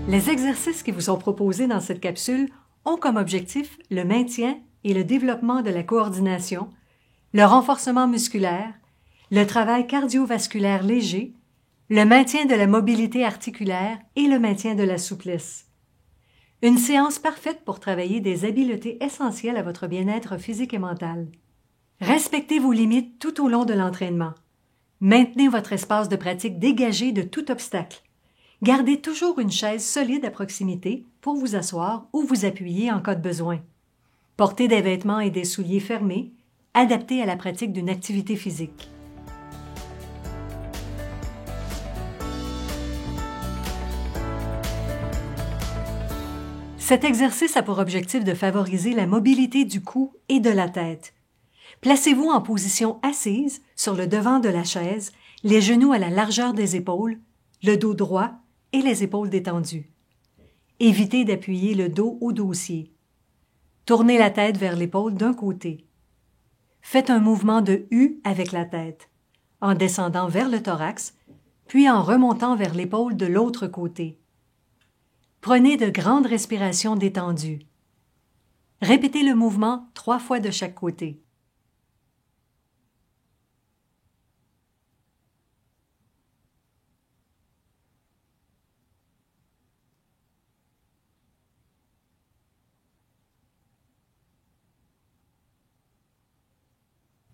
Les exercices qui vous sont proposés dans cette capsule ont comme objectif le maintien et le développement de la coordination, le renforcement musculaire, le travail cardiovasculaire léger, le maintien de la mobilité articulaire et le maintien de la souplesse. Une séance parfaite pour travailler des habiletés essentielles à votre bien-être physique et mental. Respectez vos limites tout au long de l'entraînement. Maintenez votre espace de pratique dégagé de tout obstacle. Gardez toujours une chaise solide à proximité pour vous asseoir ou vous appuyer en cas de besoin. Portez des vêtements et des souliers fermés, adaptés à la pratique d'une activité physique. Cet exercice a pour objectif de favoriser la mobilité du cou et de la tête. Placez-vous en position assise sur le devant de la chaise, les genoux à la largeur des épaules, le dos droit et les épaules détendues. Évitez d'appuyer le dos au dossier. Tournez la tête vers l'épaule d'un côté. Faites un mouvement de U avec la tête, en descendant vers le thorax, puis en remontant vers l'épaule de l'autre côté. Prenez de grandes respirations détendues. Répétez le mouvement 3 fois de chaque côté.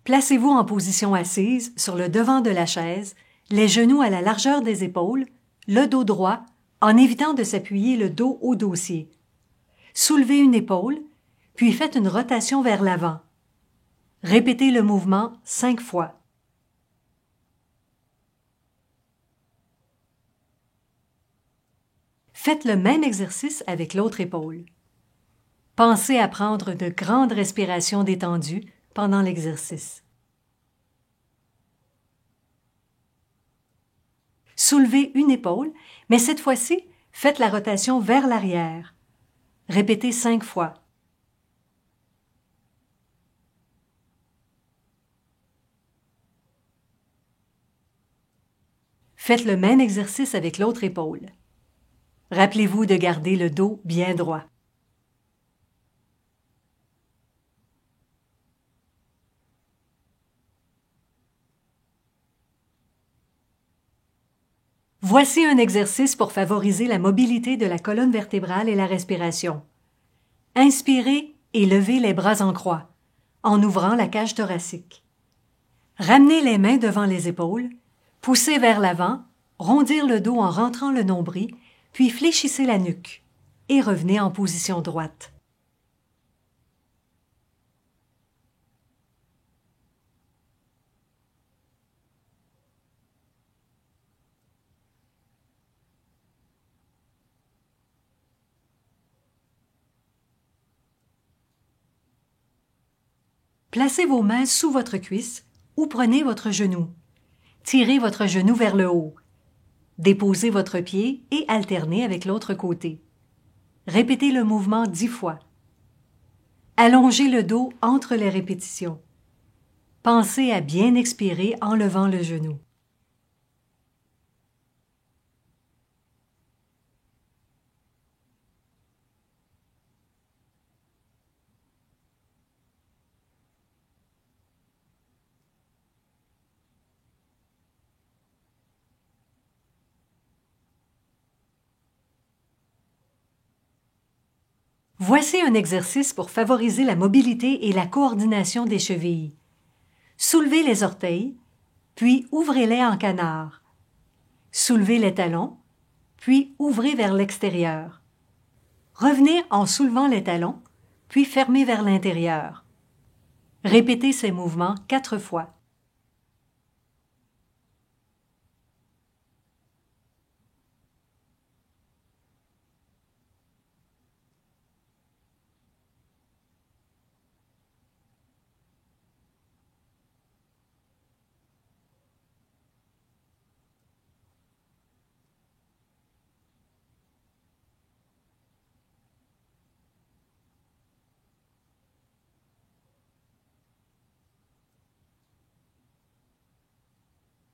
Placez-vous en position assise sur le devant de la chaise, les genoux à la largeur des épaules, le dos droit, en évitant de s'appuyer le dos au dossier. Soulevez une épaule, puis faites une rotation vers l'avant. Répétez le mouvement 5 fois. Faites le même exercice avec l'autre épaule. Pensez à prendre de grandes respirations détendues pendant l'exercice. Soulevez une épaule, mais cette fois-ci, faites la rotation vers l'arrière. Répétez 5 fois. Faites le même exercice avec l'autre épaule. Rappelez-vous de garder le dos bien droit. Voici un exercice pour favoriser la mobilité de la colonne vertébrale et la respiration. Inspirez et levez les bras en croix, en ouvrant la cage thoracique. Ramenez les mains devant les épaules, poussez vers l'avant, rondir le dos en rentrant le nombril, puis fléchissez la nuque et revenez en position droite. Placez vos mains sous votre cuisse ou prenez votre genou. Tirez votre genou vers le haut. Déposez votre pied et alternez avec l'autre côté. Répétez le mouvement 10 fois. Allongez le dos entre les répétitions. Pensez à bien expirer en levant le genou. Voici un exercice pour favoriser la mobilité et la coordination des chevilles. Soulevez les orteils, puis ouvrez-les en canard. Soulevez les talons, puis ouvrez vers l'extérieur. Revenez en soulevant les talons, puis fermez vers l'intérieur. Répétez ces mouvements 4 fois.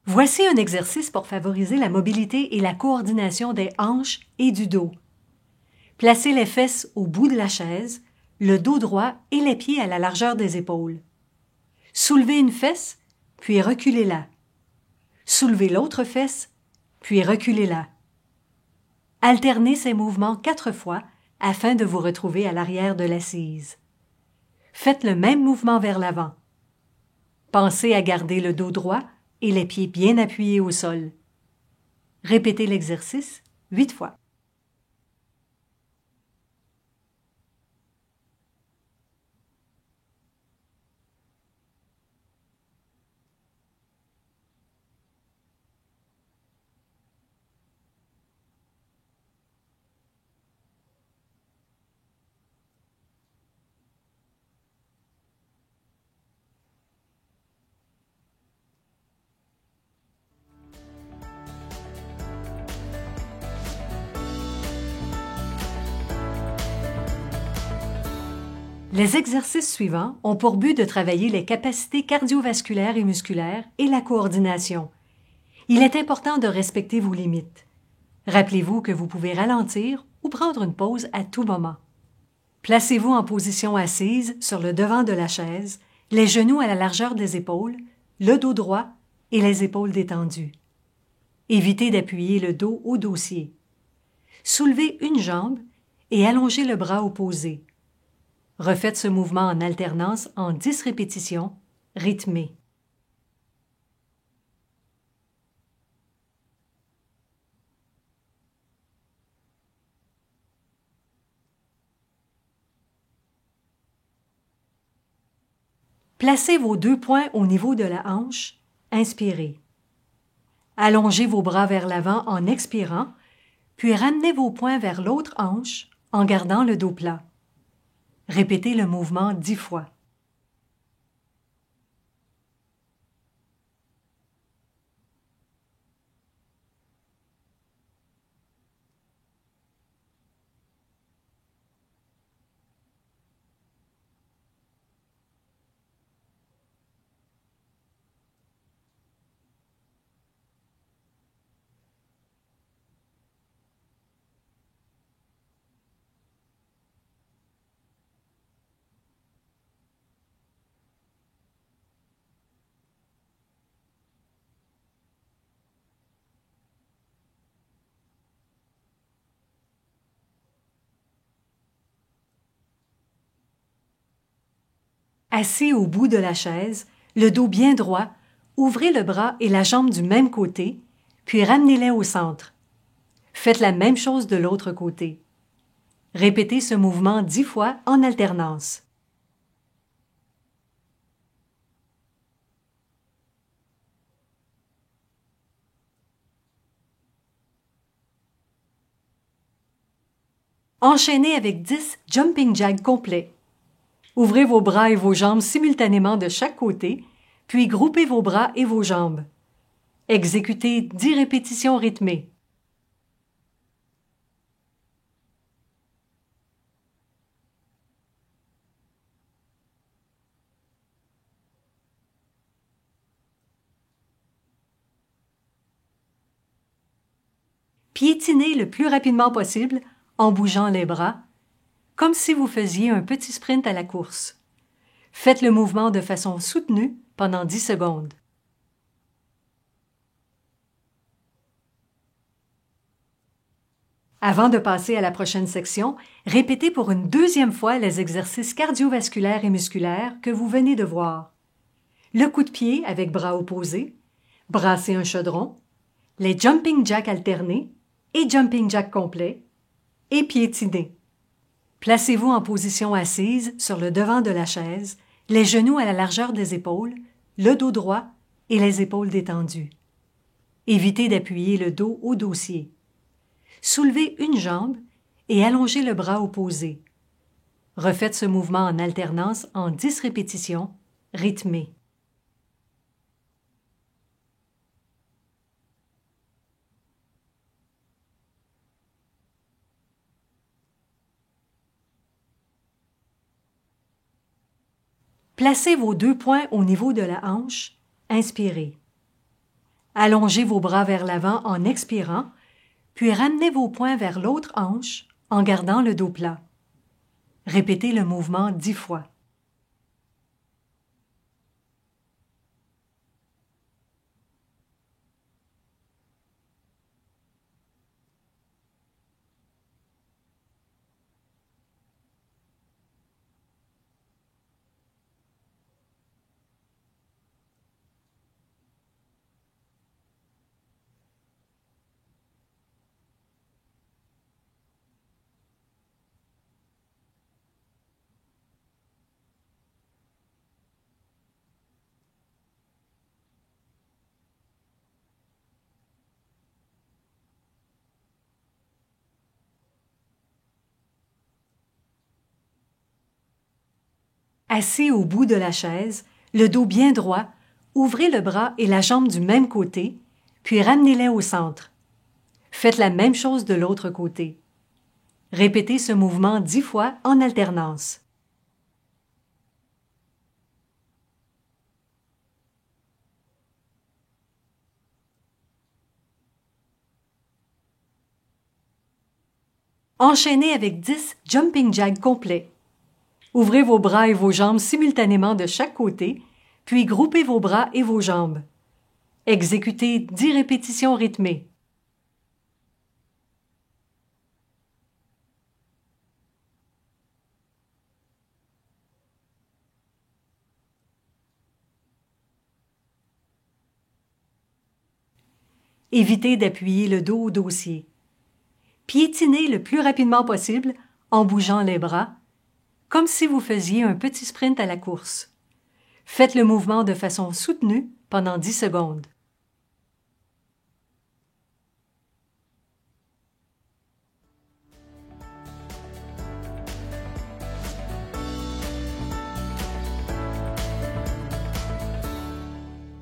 Voici un exercice pour favoriser la mobilité et la coordination des hanches et du dos. Placez les fesses au bout de la chaise, le dos droit et les pieds à la largeur des épaules. Soulevez une fesse, puis reculez-la. Soulevez l'autre fesse, puis reculez-la. Alternez ces mouvements 4 fois afin de vous retrouver à l'arrière de l'assise. Faites le même mouvement vers l'avant. Pensez à garder le dos droit et les pieds bien appuyés au sol. Répétez l'exercice 8 fois. Les exercices suivants ont pour but de travailler les capacités cardiovasculaires et musculaires et la coordination. Il est important de respecter vos limites. Rappelez-vous que vous pouvez ralentir ou prendre une pause à tout moment. Placez-vous en position assise sur le devant de la chaise, les genoux à la largeur des épaules, le dos droit et les épaules détendues. Évitez d'appuyer le dos au dossier. Soulevez une jambe et allongez le bras opposé. Refaites ce mouvement en alternance en 10 répétitions, rythmées. Placez vos 2 poings au niveau de la hanche. Inspirez. Allongez vos bras vers l'avant en expirant, puis ramenez vos poings vers l'autre hanche en gardant le dos plat. Répétez le mouvement 10 fois. Assis au bout de la chaise, le dos bien droit, ouvrez le bras et la jambe du même côté, puis ramenez-les au centre. Faites la même chose de l'autre côté. Répétez ce mouvement 10 fois en alternance. Enchaînez avec 10 jumping jacks complets. Ouvrez vos bras et vos jambes simultanément de chaque côté, puis groupez vos bras et vos jambes. Exécutez 10 répétitions rythmées. Piétinez le plus rapidement possible en bougeant les bras, comme si vous faisiez un petit sprint à la course. Faites le mouvement de façon soutenue pendant 10 secondes. Avant de passer à la prochaine section, répétez pour une deuxième fois les exercices cardiovasculaires et musculaires que vous venez de voir. Le coup de pied avec bras opposés, brasser un chaudron, les jumping jacks alternés et jumping jack complet, et piétiner. Placez-vous en position assise sur le devant de la chaise, les genoux à la largeur des épaules, le dos droit et les épaules détendues. Évitez d'appuyer le dos au dossier. Soulevez une jambe et allongez le bras opposé. Refaites ce mouvement en alternance en 10 répétitions, rythmées. Placez vos 2 poings au niveau de la hanche. Inspirez. Allongez vos bras vers l'avant en expirant, puis ramenez vos poings vers l'autre hanche en gardant le dos plat. Répétez le mouvement 10 fois. Assis au bout de la chaise, le dos bien droit, ouvrez le bras et la jambe du même côté, puis ramenez-les au centre. Faites la même chose de l'autre côté. Répétez ce mouvement 10 fois en alternance. Enchaînez avec 10 jumping jacks complets. Ouvrez vos bras et vos jambes simultanément de chaque côté, puis groupez vos bras et vos jambes. Exécutez 10 répétitions rythmées. Évitez d'appuyer le dos au dossier. Piétinez le plus rapidement possible en bougeant les bras, comme si vous faisiez un petit sprint à la course. Faites le mouvement de façon soutenue pendant 10 secondes.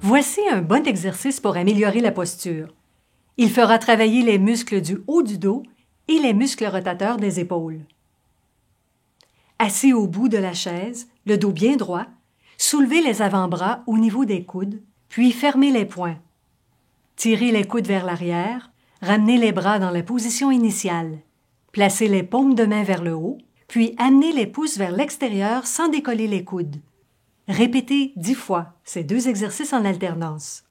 Voici un bon exercice pour améliorer la posture. Il fera travailler les muscles du haut du dos et les muscles rotateurs des épaules. Assis au bout de la chaise, le dos bien droit, soulevez les avant-bras au niveau des coudes, puis fermez les poings. Tirez les coudes vers l'arrière, ramenez les bras dans la position initiale. Placez les paumes de main vers le haut, puis amenez les pouces vers l'extérieur sans décoller les coudes. Répétez 10 fois ces deux exercices en alternance.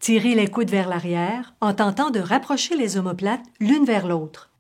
Tirez les coudes vers l'arrière en tentant de rapprocher les omoplates l'une vers l'autre.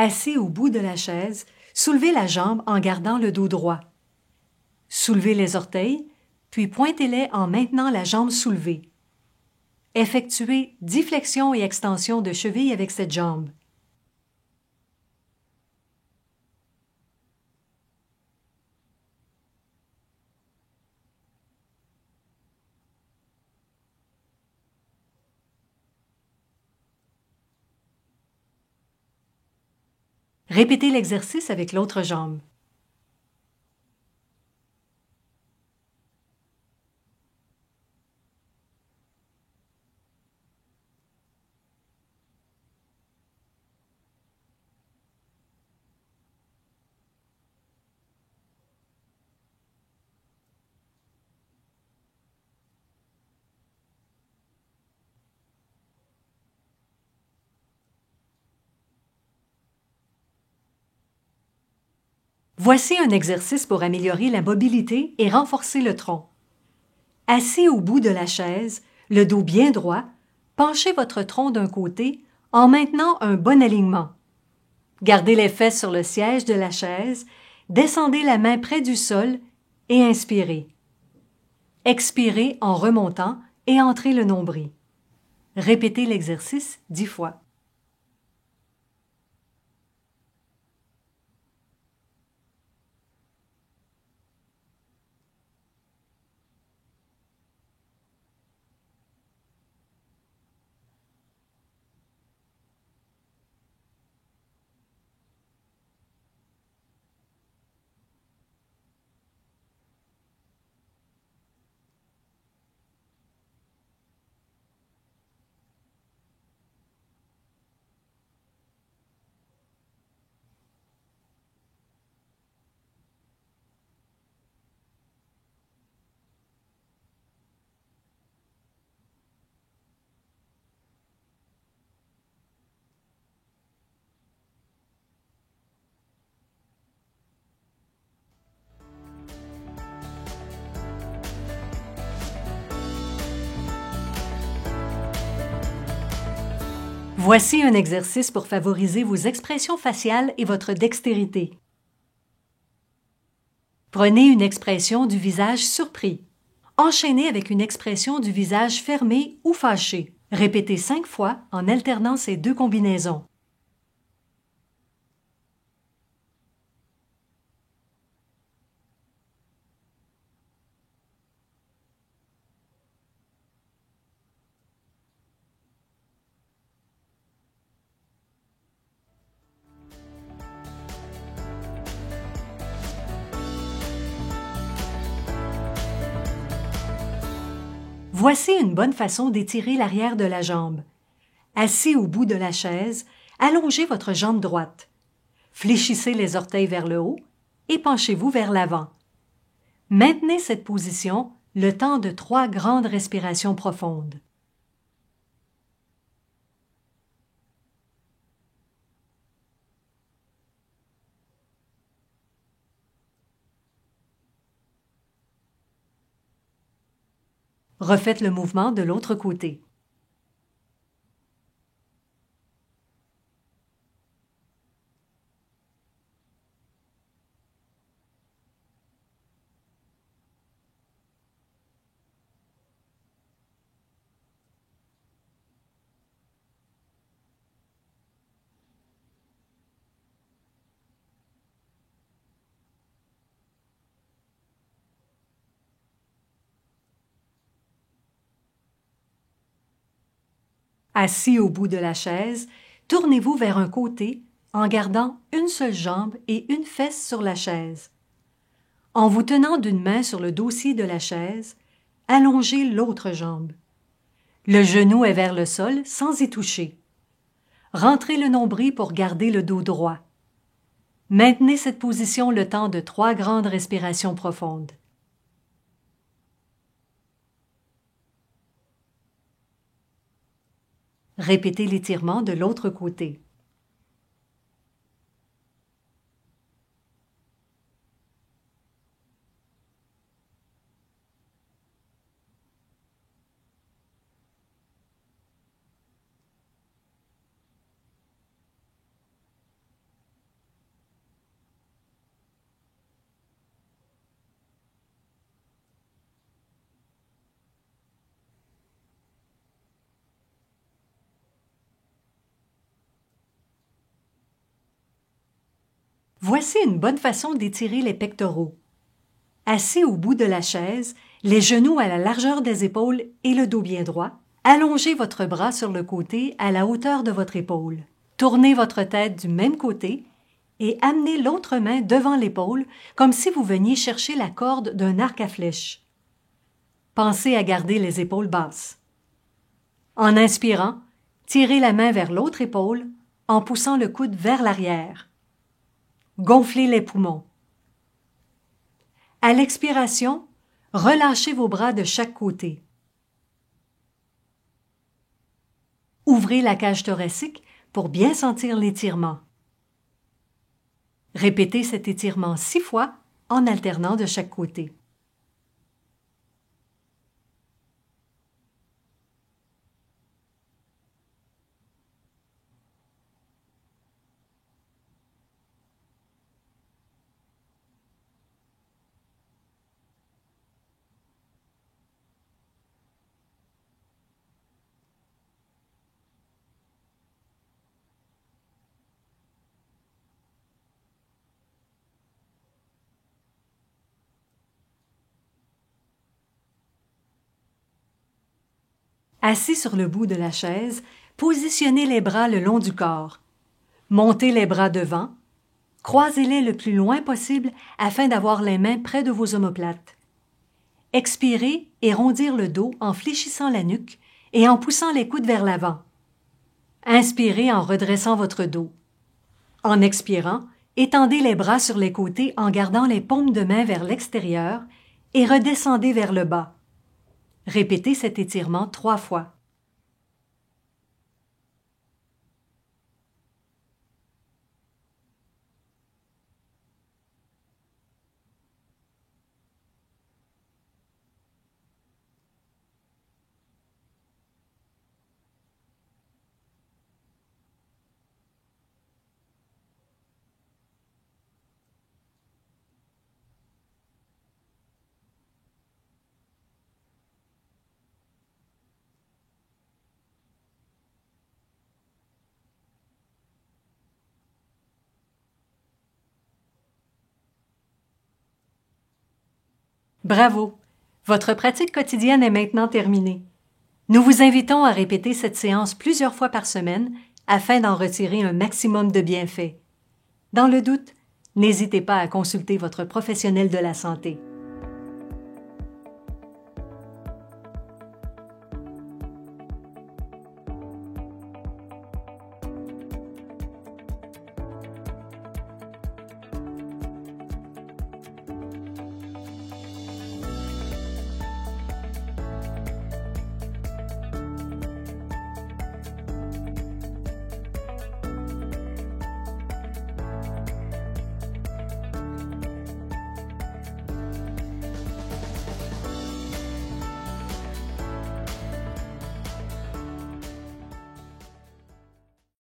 Assis au bout de la chaise, soulevez la jambe en gardant le dos droit. Soulevez les orteils, puis pointez-les en maintenant la jambe soulevée. Effectuez 10 flexions et extensions de cheville avec cette jambe. Répétez l'exercice avec l'autre jambe. Voici un exercice pour améliorer la mobilité et renforcer le tronc. Assis au bout de la chaise, le dos bien droit, penchez votre tronc d'un côté en maintenant un bon alignement. Gardez les fesses sur le siège de la chaise, descendez la main près du sol et inspirez. Expirez en remontant et entrez le nombril. Répétez l'exercice 10 fois. Voici un exercice pour favoriser vos expressions faciales et votre dextérité. Prenez une expression du visage surpris. Enchaînez avec une expression du visage fermé ou fâché. Répétez 5 fois en alternant ces deux combinaisons. Voici une bonne façon d'étirer l'arrière de la jambe. Assis au bout de la chaise, allongez votre jambe droite. Fléchissez les orteils vers le haut et penchez-vous vers l'avant. Maintenez cette position le temps de 3 grandes respirations profondes. Refaites le mouvement de l'autre côté. Assis au bout de la chaise, tournez-vous vers un côté en gardant une seule jambe et une fesse sur la chaise. En vous tenant d'une main sur le dossier de la chaise, allongez l'autre jambe. Le genou est vers le sol sans y toucher. Rentrez le nombril pour garder le dos droit. Maintenez cette position le temps de 3 grandes respirations profondes. Répétez l'étirement de l'autre côté. Voici une bonne façon d'étirer les pectoraux. Assis au bout de la chaise, les genoux à la largeur des épaules et le dos bien droit, allongez votre bras sur le côté à la hauteur de votre épaule. Tournez votre tête du même côté et amenez l'autre main devant l'épaule comme si vous veniez chercher la corde d'un arc à flèche. Pensez à garder les épaules basses. En inspirant, tirez la main vers l'autre épaule en poussant le coude vers l'arrière. Gonflez les poumons. À l'expiration, relâchez vos bras de chaque côté. Ouvrez la cage thoracique pour bien sentir l'étirement. Répétez cet étirement 6 fois en alternant de chaque côté. Assis sur le bout de la chaise, positionnez les bras le long du corps. Montez les bras devant. Croisez-les le plus loin possible afin d'avoir les mains près de vos omoplates. Expirez et rondir le dos en fléchissant la nuque et en poussant les coudes vers l'avant. Inspirez en redressant votre dos. En expirant, étendez les bras sur les côtés en gardant les paumes de main vers l'extérieur et redescendez vers le bas. Répétez cet étirement 3 fois. Bravo! Votre pratique quotidienne est maintenant terminée. Nous vous invitons à répéter cette séance plusieurs fois par semaine afin d'en retirer un maximum de bienfaits. Dans le doute, n'hésitez pas à consulter votre professionnel de la santé.